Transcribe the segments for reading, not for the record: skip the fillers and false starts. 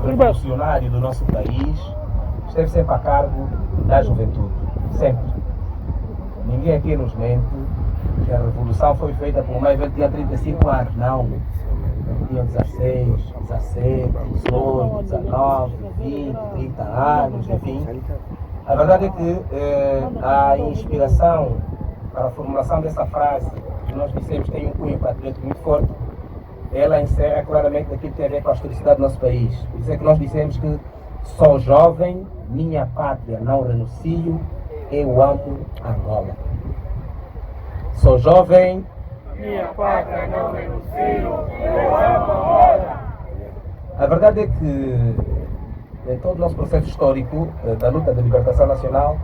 revolucionário do nosso país esteve sempre a cargo da juventude. Sempre. Ninguém aqui nos mente que a revolução foi feita por uma que tinha 35 anos. Não. Tinham 16, 17, 18, 19, 20, 30 anos, enfim. A verdade é que a inspiração para a formulação dessa frase que nós dissemos tem um cunho patriótico muito forte. Ela encerra claramente aquilo que tem a ver com a historicidade do nosso país. Por isso é que nós dissemos que sou jovem, minha pátria não renuncio, eu amo Angola. Sou jovem, minha pátria não renuncio, eu amo Angola. A verdade é que em todo o nosso processo histórico da luta de libertação nacional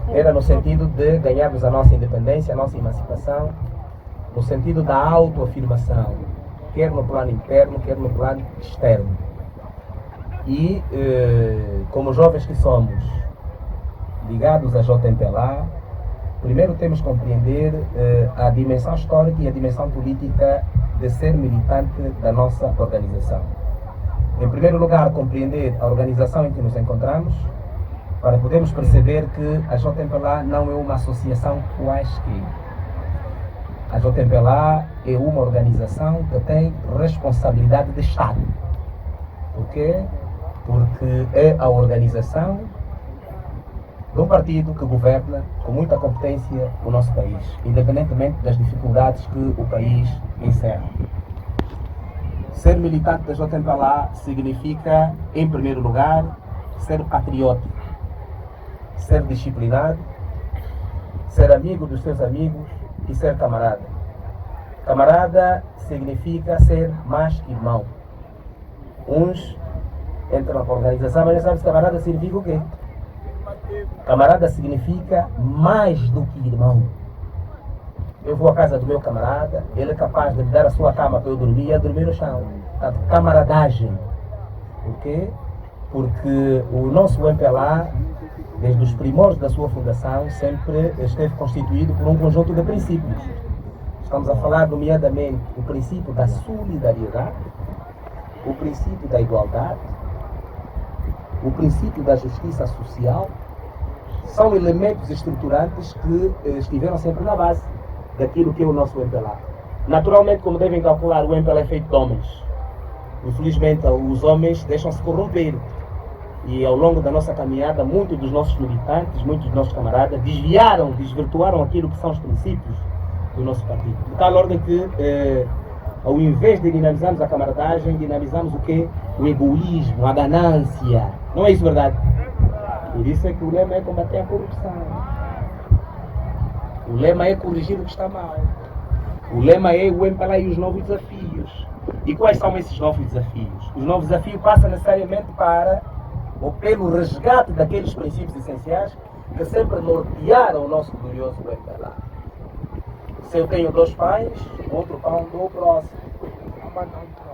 era no sentido de ganharmos a nossa independência, a nossa emancipação, no sentido da autoafirmação, quer no plano interno, quer no plano externo. E como jovens que somos, ligados à JMPLA, primeiro temos que compreender a dimensão histórica e a dimensão política de ser militante da nossa organização. Em primeiro lugar, compreender a organização em que nos encontramos, para podermos perceber que a JMPLA não é uma associação quaisquer. A JMPLA é uma organização que tem responsabilidade de Estado. Por quê? Porque é a organização de um partido que governa com muita competência o nosso país, independentemente das dificuldades que o país encerra. Ser militante da JMPLA significa, em primeiro lugar, ser patriótico, ser disciplinado, ser amigo dos seus amigos e ser camarada. Camarada significa ser mais irmão. Uns entram na organização, mas não sabem se camarada significa o quê? Camarada significa mais do que irmão. Eu vou à casa do meu camarada, ele é capaz de me dar a sua cama para eu dormir e eu dormir no chão. Portanto, camaradagem. Por quê? Porque o nosso MPLA, desde os primórdios da sua fundação, sempre esteve constituído por um conjunto de princípios. Estamos a falar, nomeadamente, o princípio da solidariedade, o princípio da igualdade, o princípio da justiça social. São elementos estruturantes que estiveram sempre na base daquilo que é o nosso MPLA. Naturalmente, como devem calcular, o MPLA é feito de homens. Infelizmente, os homens deixam-se corromper. E ao longo da nossa caminhada, muitos dos nossos militantes, muitos dos nossos camaradas, desvirtuaram aquilo que são os princípios do nosso partido. De tal ordem que, ao invés de dinamizarmos a camaradagem, dinamizamos o quê? O egoísmo, a ganância. Não é isso verdade? Por isso é que o lema é combater a corrupção. O lema é corrigir o que está mal. O lema é o MPLA e os novos desafios. E quais são esses novos desafios? Os novos desafios passam necessariamente ou pelo resgate daqueles princípios essenciais que sempre nortearam o nosso glorioso MPLA. Se eu tenho 2 pães, outro pão dou ao próximo.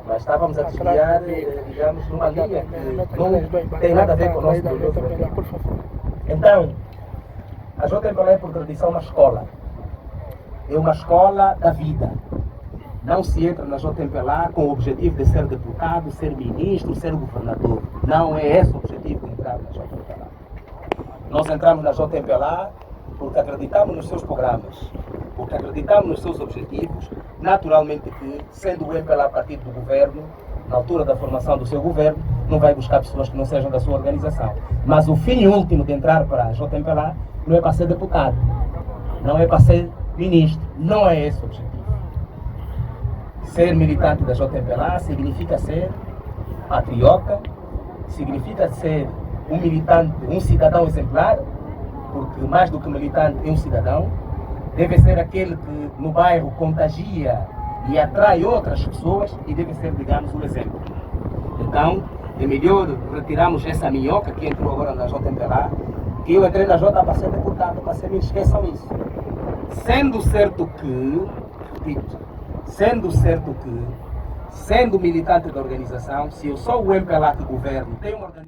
Mas estávamos a desviar, digamos, numa linha que não tem nada a ver com o nosso glorioso MPLA. Então, a JMPLA é por tradição uma escola. É uma escola da vida. Não se entra na JMPLA com o objetivo de ser deputado, ser ministro, ser governador. Não é esse o objetivo de entrar na JMPLA. Nós entramos na JMPLA porque acreditamos nos seus programas, porque acreditamos nos seus objetivos. Naturalmente que, sendo o MPLA partido do governo, na altura da formação do seu governo, não vai buscar pessoas que não sejam da sua organização. Mas o fim último de entrar para a JMPLA não é para ser deputado, não é para ser ministro, não é esse o objetivo. Ser militante da JMPLA significa ser patriota, significa ser um militante, um cidadão exemplar, porque mais do que militante é um cidadão, deve ser aquele que no bairro contagia e atrai outras pessoas e deve ser, digamos, um exemplo. Então, é melhor retirarmos essa minhoca que entrou agora na JMPLA, que eu entrei na J para ser deputado, para ser ministro, esqueçam isso. Sendo certo que, repito, sendo militante da organização, se eu sou o MPLA que governo, tenho uma organização